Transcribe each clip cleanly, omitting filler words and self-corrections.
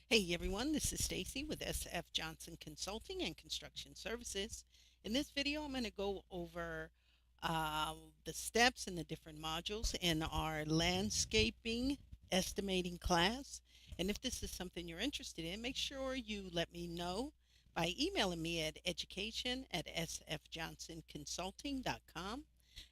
Hey everyone, this is Stacy with SF Johnson Consulting and Construction Services. In this video, I'm going to go over the steps and the different modules in our landscaping estimating class. And if this is something you're interested in, make sure you let me know by emailing me at education@sfjohnsonconsulting.com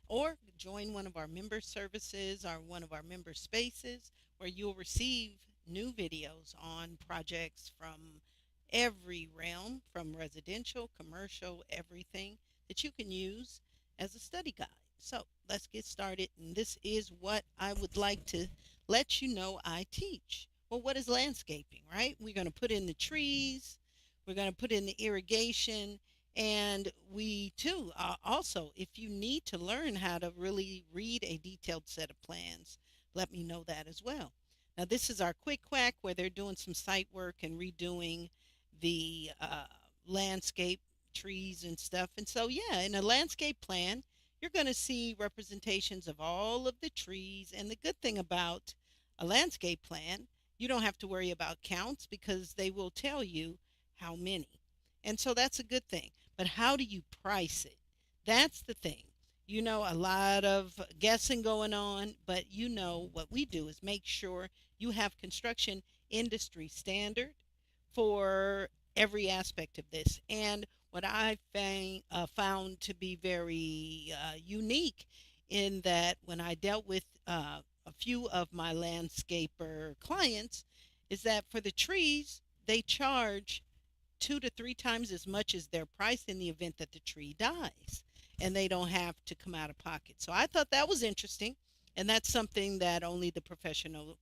or join one of our member services or one of our member spaces where you'll receive new videos on projects from every realm, from residential, commercial, everything that you can use as a study guide. So let's get started. And this is what I would like to let you know I teach. Well, what is landscaping, right? We're going to put in the trees, we're going to put in the irrigation, and we too, also, if you need to learn how to really read a detailed set of plans, let me know that as well. Now, this is our quick quack where they're doing some site work and redoing the landscape, trees and stuff. And so, yeah, in a landscape plan, you're going to see representations of all of the trees. And the good thing about a landscape plan, you don't have to worry about counts because they will tell you how many. And so that's a good thing. But how do you price it? That's the thing. A lot of guessing going on, but what we do is make sure you have construction industry standard for every aspect of this. And what I found to be very unique in that when I dealt with a few of my landscaper clients is that for the trees, they charge 2 to 3 times as much as their price in the event that the tree dies and they don't have to come out of pocket. So I thought that was interesting. And that's something that only the professional,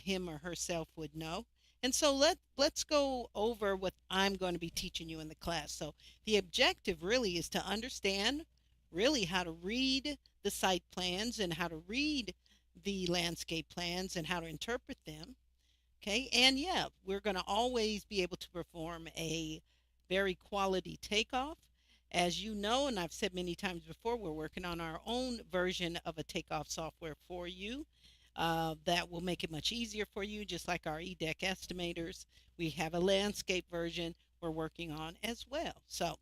him or herself, would know. And so let's go over what I'm going to be teaching you in the class. So the objective really is to understand really how to read the site plans and how to read the landscape plans and how to interpret them. Okay, and yeah, we're going to always be able to perform a very quality takeoff. As you know, and I've said many times before, we're working on our own version of a takeoff software for you that will make it much easier for you, just like our E-Deck estimators. We have a landscape version we're working on as well. So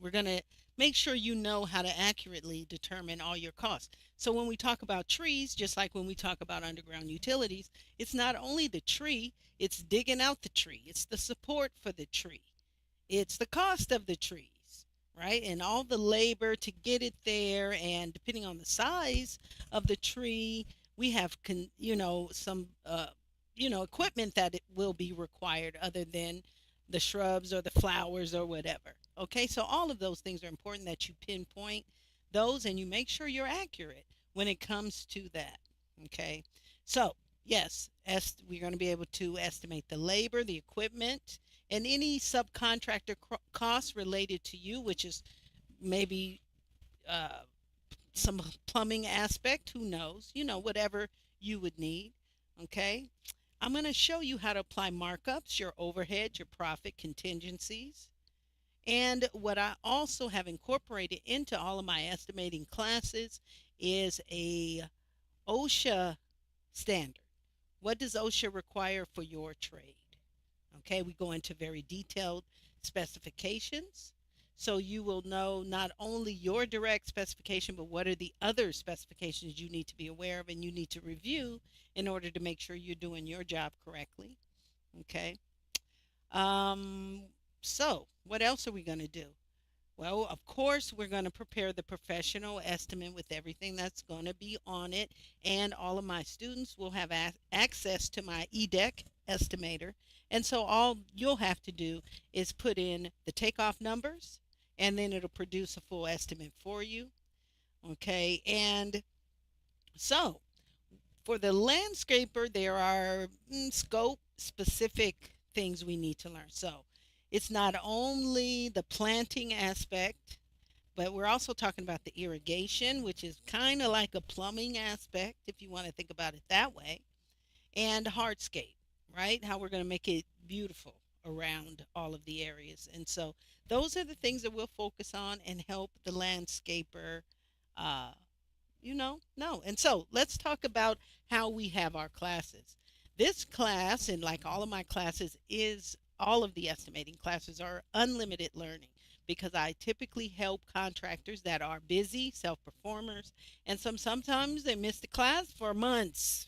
we're going to make sure you know how to accurately determine all your costs. So when we talk about trees, just like when we talk about underground utilities, it's not only the tree, it's digging out the tree, it's the support for the tree, it's the cost of the trees, right? And all the labor to get it there. And depending on the size of the tree, we have, some, equipment that it will be required other than the shrubs or the flowers or whatever. Okay, so all of those things are important that you pinpoint those and you make sure you're accurate when it comes to that. Okay, so yes, we're going to be able to estimate the labor, the equipment, and any subcontractor costs related to you, which is maybe uh, some plumbing aspect, who knows, whatever you would need. Okay, I'm going to show you how to apply markups, your overhead, your profit contingencies. And what I also have incorporated into all of my estimating classes is a OSHA standard. What does OSHA require for your trade? Okay, we go into very detailed specifications. So you will know not only your direct specification, but what are the other specifications you need to be aware of and you need to review in order to make sure you're doing your job correctly. Okay. Um, so what else are we going to do? Well, of course, we're going to prepare the professional estimate with everything that's going to be on it. And all of my students will have access to my E-Deck Estimator. And so all you'll have to do is put in the takeoff numbers, and then it'll produce a full estimate for you. Okay. And so for the landscaper, there are scope specific things we need to learn. So it's not only the planting aspect, but we're also talking about the irrigation, which is kind of like a plumbing aspect, if you want to think about it that way, and hardscape, right? How we're going to make it beautiful around all of the areas. And so those are the things that we'll focus on and help the landscaper no. And so let's talk about how we have our classes. This class, and like all of my classes, is all of the estimating classes are unlimited learning because I typically help contractors that are busy, self performers, and sometimes they miss the class for months,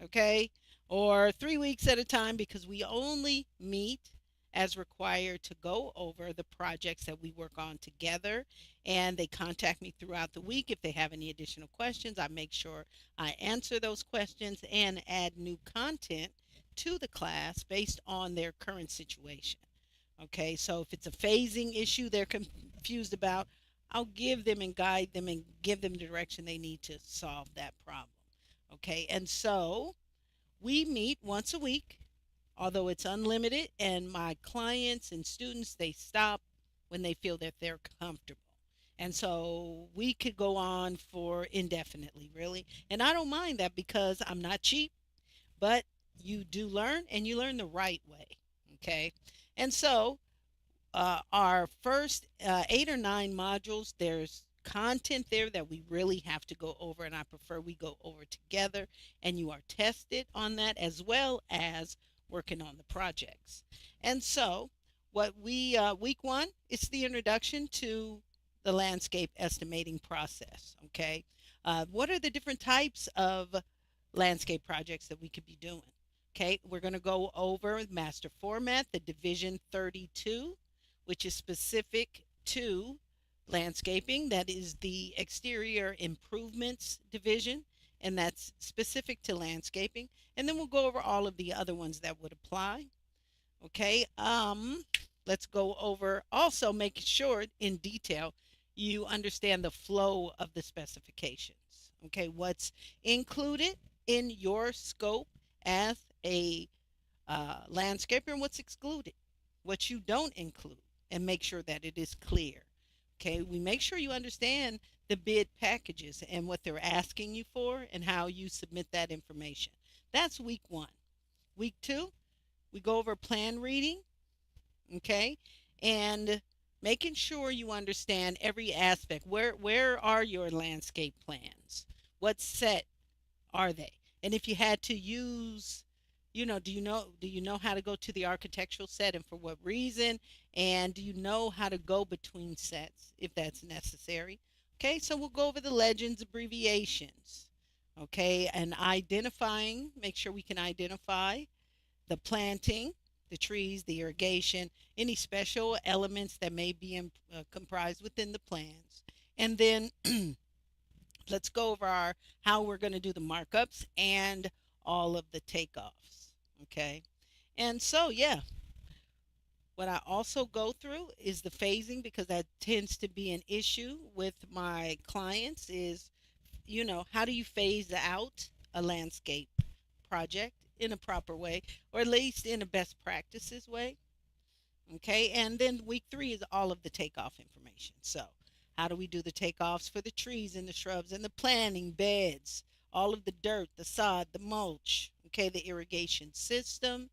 okay, or 3 weeks at a time because we only meet as required to go over the projects that we work on together. And they contact me throughout the week if they have any additional questions. I make sure I answer those questions and add new content to the class based on their current situation. Okay, so if it's a phasing issue they're confused about, I'll give them and guide them and give them the direction they need to solve that problem. Okay, and so we meet once a week, although it's unlimited, and my clients and students, they stop when they feel that they're comfortable. And so we could go on for indefinitely, really. And I don't mind that because I'm not cheap, but you do learn and you learn the right way. Okay. And so our first 8 or 9 modules, there's content there that we really have to go over, and I prefer we go over together and you are tested on that as well as working on the projects. And so, what we week one, it's the introduction to the landscape estimating process. Okay, what are the different types of landscape projects that we could be doing? Okay, we're going to go over master format, the division 32, which is specific to landscaping. That is the exterior improvements division, and that's specific to landscaping. And then we'll go over all of the other ones that would apply. Okay. Let's go over also making sure in detail you understand the flow of the specifications. Okay, what's included in your scope as a landscaper and what's excluded, what you don't include, and make sure that it is clear. Okay, we make sure you understand the bid packages and what they're asking you for and how you submit that information. That's week one. Week two, we go over plan reading, okay, and making sure you understand every aspect. Where are your landscape plans? What set are they? And if you had to use, do you know how to go to the architectural set and for what reason? And do you know how to go between sets if that's necessary? Okay, so we'll go over the legends, abbreviations. Okay, and identifying, make sure we can identify the planting, the trees, the irrigation, any special elements that may be comprised within the plans. And then let's go over our how we're going to do the markups and all of the takeoffs. Okay. And so, yeah, what I also go through is the phasing because that tends to be an issue with my clients is, how do you phase out a landscape project in a proper way or at least in a best practices way? Okay, and then week three is all of the takeoff information. So, how do we do the takeoffs for the trees and the shrubs and the planting beds, all of the dirt, the sod, the mulch, okay, the irrigation system?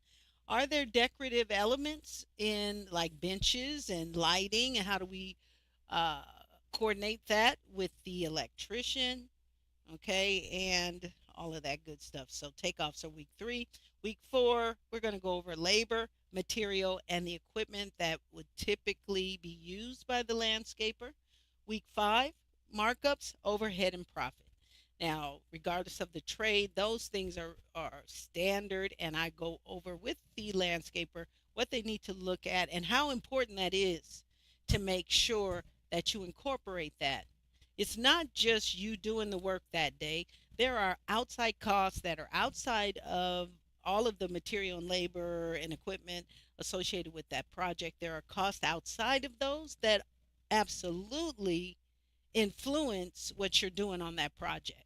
Are there decorative elements in like benches and lighting? And how do we uh, coordinate that with the electrician? Okay, and all of that good stuff. So takeoffs are week three. Week four, we're going to go over labor, material, and the equipment that would typically be used by the landscaper. Week five, markups, overhead, and profit. Now, regardless of the trade, those things are standard, and I go over with the landscaper what they need to look at and how important that is to make sure that you incorporate that. It's not just you doing the work that day. There are outside costs that are outside of all of the material and labor and equipment associated with that project. There are costs outside of those that absolutely influence what you're doing on that project.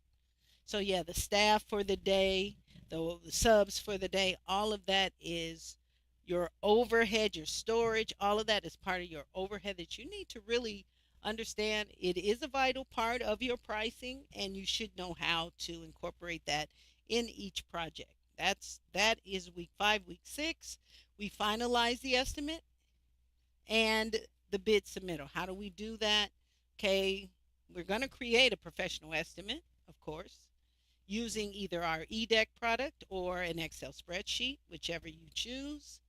So yeah, the staff for the day, the subs for the day, all of that is your overhead, your storage, all of that is part of your overhead that you need to really understand. It is a vital part of your pricing and you should know how to incorporate that in each project. That is week 5. Week 6, we finalize the estimate and the bid submittal. How do we do that? Okay, we're going to create a professional estimate, of course, using either our E-Deck product or an Excel spreadsheet, whichever you choose,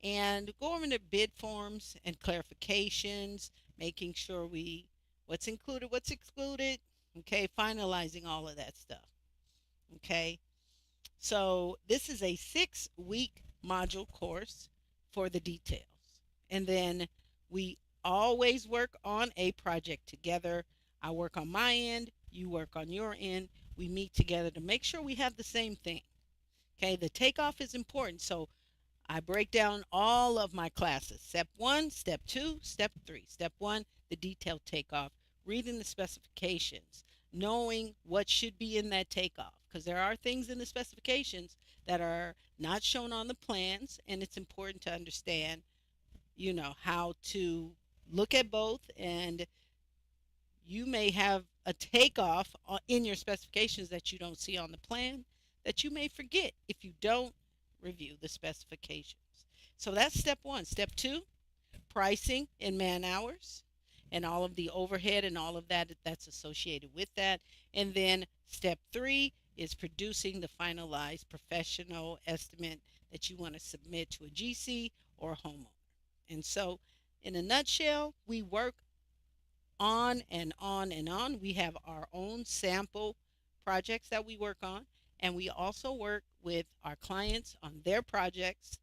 and go over the bid forms and clarifications, making sure what's included, what's excluded, okay, finalizing all of that stuff, okay. So this is a 6-week module course for the details. And then we always work on a project together. I work on my end, you work on your end. We meet together to make sure we have the same thing. Okay, the takeoff is important. So I break down all of my classes. Step 1, step 2, step 3. Step 1, the detailed takeoff, reading the specifications, knowing what should be in that takeoff, because there are things in the specifications that are not shown on the plans, and it's important to understand, how to look at both. And you may have a takeoff in your specifications that you don't see on the plan that you may forget if you don't review the specifications. So that's step 1. Step 2, pricing in man hours and all of the overhead and all of that that's associated with that. And then step 3 is producing the finalized professional estimate that you want to submit to a GC or a homeowner. And so, in a nutshell, we work on and on and on. We have our own sample projects that we work on, and we also work with our clients on their projects.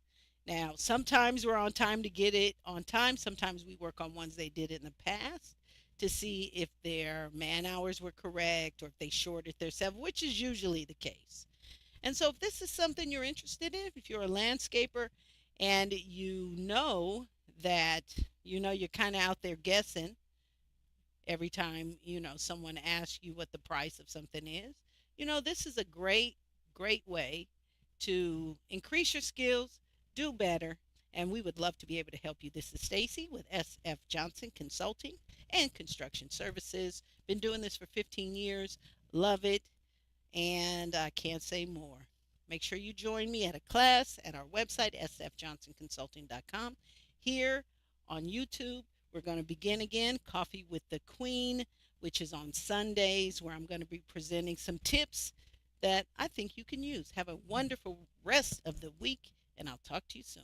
Now, sometimes we're on time to get it on time. Sometimes we work on ones they did in the past to see if their man hours were correct or if they shorted their 7, which is usually the case. And so, if this is something you're interested in, if you're a landscaper and that you're kind of out there guessing every time someone asks you what the price of something is, this is a great way to increase your skills, do better, and we would love to be able to help you. This is Stacy with SF Johnson Consulting and Construction Services. Been doing this for 15 years. Love it, and I can't say more. Make sure you join me at a class at our website, sfjohnsonconsulting.com. Here on YouTube, we're going to begin again Coffee with the Queen, which is on Sundays, where I'm going to be presenting some tips that I think you can use. Have a wonderful rest of the week, and I'll talk to you soon.